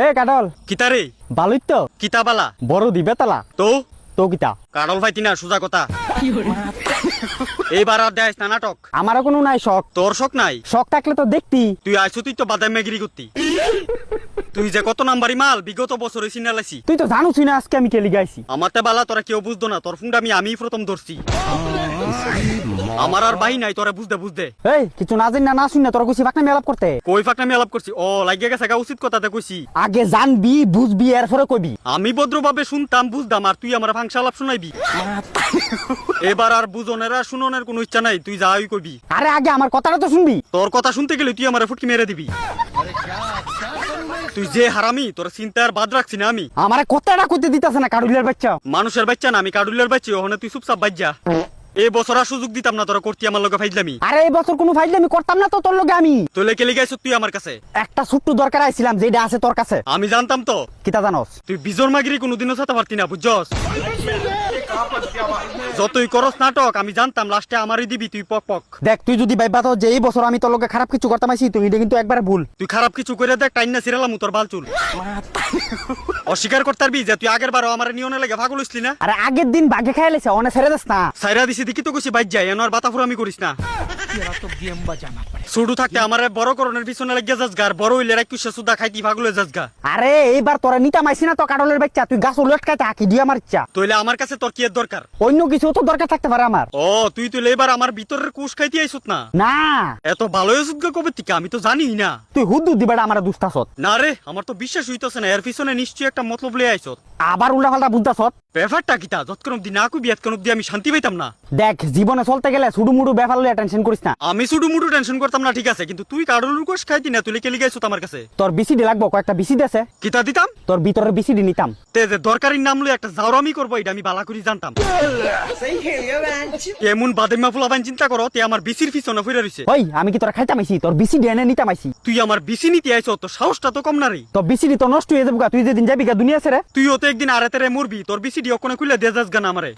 এ কাটল কিতারে বালুই তো কিতা বালা বড় দিবে তালা তো তো কিতা কাডল ভাইতি না সোজা কথা এইবার আর দেয় না নাটক। আমারও কোনো নাই শখ। তোর শখ নাই? শখ থাকলে তো দেখতি। তুই আইছো তুই তো বাদাম মেগিরি করতি। তুই যে কত নাম্বারি মাল বিগত বছরে সিনালাইছি। তুই তো জানুসই না আজকে আমি কেলি গাইছি। আমারতে বালা তোরা কেউ বুঝতো না, তোর ফোনটা আমি প্রথম ধরছি। আমার আর বাই নাই তোরা বুঝতে বুঝতে। এই কিছু না জানি না শুন না তোরা কইছি ফাকনা মেলাপ করতে। কই ফাকনা মেলাপ করছি? ও লাগিয়ে গেছে গা, উচিত কথাতে কইছি। আগে জানবি বুঝবি এরপরে কইবি। আমি ভদ্রভাবে শুনতাম বুঝতাম, আর তুই আমার ভাংসা আলাপ শুনাইবি। এবার আর বুঝনের আর শুননের কোনো ইচ্ছা নাই, তুই যাই কইবি। আরে আগে আমার কথাটা তো শুনবি। তোর কথা শুনতে গেলে তুই আমার ফুটকি মেরে দিবি। তুই যে হারামি, তোর চিন্তা আর বাদ রাখছি না আমি। আমারে কথাটা কইতে দিতাছে না কাডুলের বাচ্চা। মানুষের বাচ্চা না আমি, কাডুলের বাচ্চা। ওখানে তুই চুপচাপ বাজ্যা। এই বছর আর সুযোগ দিতাম না তোরা করতি আমার লগে ফাইজলামি। আরে এই বছর কোনো ফাইল আমি করতাম না তো তোর লগে আমি। তোলে কেলি গাইছ তুই আমার কাছে। একটা ছোট্ট দরকার আইছিলাম যেটা আছে তোর কাছে। আমি জানতাম তো। কিতা জানোস? তুই বিজর মাগিরি কোনোদিনও সাথে পারতি না, বুঝছস? যতই করস নাটক আমি জানতাম লাস্টে আমারই দিবি তুই পক পক। দেখ তুই যদি ভাইবা তো যে এই বছর আমি তোর লগে খারাপ কিছু করতাম আইছি, তুই এটা কিন্তু একবার ভুল। তুই খারাপ কিছু করে দেখ, টাইন না সিরালাম তোর বাল চুল। অস্বীকার করতে পারবি যে তুই আগের বারও আমার নিয়নে লেগে পাগল হইছিলি না? আরে আগের দিন বাগে খাই লেছে অনে ছেড়ে দিস না। সাইরা দিছি দেখি তো কইছি বাইজ যাই, এনার বাতাফুর আমি করিস না। ছোট থাকতে আমার বড় করণের পিছনে লাগিয়ে যাস গা, আর বড় হইলে রাখুসা সুদা খাইতি পাগল হয়ে যাস গা। আরে এইবার তোরা নিতাম আইছি না তো কাডলের বাচ্চা, তুই গাছ উলট খাইতে হাকি দিয়ে আমার ইচ্ছা। তইলে আমার কাছে তোর কি এর দরকার? অন্য কিছু তো দরকার থাকতে পারে আমার। ও তুই তুইলে এবার আমার ভিতরের কুশ খাইতে আইছত না? না এত ভালো হয়েছত গা কবে থেকে আমি তো জানিই না। তুই হুদ্দু দিবাটা আমার দুস্তাছত। না রে, আমার তো বিশ্বাস হইতেছে না, এর পিছনে নিশ্চয়ই একটা মতলব লয়ে আইছত। আবার উল্টা পাল্টা বুঝতাছত। ব্যাপারটা কিতা? যতক্ষণ অব্দি না কবি এতক্ষণ অব্দি আমি শান্তি পাইতাম না। দেখ জীবনে চলতে গেলে ছুডু মুডু ব্যাপার লইয়া টেনশন করিস না। আমি শুধু মুটু টেনশন করতাম না ঠিক আছে, কিন্তু তুই কাডলুর কোষ খাইতি না, তুই কেলি গাইছত আমার কাছে। তোর বিসিডি লাগবো, কয়েকটা বিসিডি আছে কিতা দিতাম? তোর ভিতরের বিসিডি নিতাম। তে যে দরকারি নাম লই একটা জাউরামি করবো এটা আমি বালা করি জানতাম। কেমন বাদেমা ফুলাবান চিন্তা করো, তে আমার বিসির পিছনে ফিরে রইছে। ওই আমি কি তোরা খাইতাম আইছি? তোর বিসিডি এনে নিতাম আইছি। তুই আমার বিসি নিতে আইছ, তো সাহসটা তো কম না রে। তোর বিসিডি তো নষ্ট হয়ে যাবো গা, তুই যেদিন যাবি গা দুনিয়া ছেড়ে। তুইও তো একদিন আরে তেরে মরবি, তোর বিসিডি ওখানে খুলে দে যাস গান আমারে।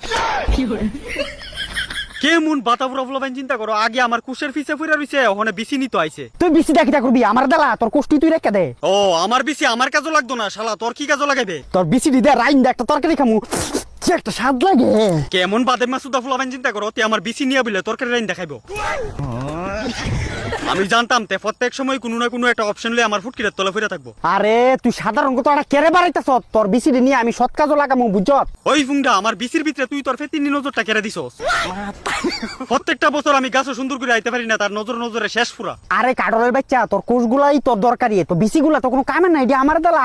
কেমন বাতাবুরা ফুলাবান চিন্তা করো, আগে আমার কুশের পিছে ফিরে রইছে, ওখানে বিসি নিতে আইছে। তুই বিসিডা কিটা করবি? আমার দালা তোর কষ্টি তুই রেখে দে। ও আমার বিসি আমার কাজও লাগতো না, শালা তোর কি কাজও লাগাইবে? তোর বিসিডি দে রাইন দে একটা তরকারি খামু, কি একটা স্বাদ লাগে। কেমন বাদেমা সুদা ফুলাবান চিন্তা করো, তে আমার বিসি নিয়ে বলে তরকারি রাইন দেখাইবো। আমি জানতাম তে প্রত্যেক সময় কোনো না কোনো একটা অপশন লয়ে আমার ফুটকিরে তলে ফিরে থাকবো। আরে তুই সাধারণ কথা একটা কেড়ে বাড়াইতেছ। তোর বিসিডি নিয়ে আমি সৎ কাজও লাগামু, বুঝছত? ওই ফুংডা আমার বিসির ভিতরে তুই তোর ফেতিনি নজরটা কেড়ে দিছস। প্রত্যেকটা বছর আমি গাছও সুন্দর করে আইতে পারি না, তার নজরে শেষ পুরা। আরে কাডলের বাচ্চা তোর কোষগুলাই তোর দরকারি, তো বিসিগুলা তো কোনো কামে নাই। আমার দালা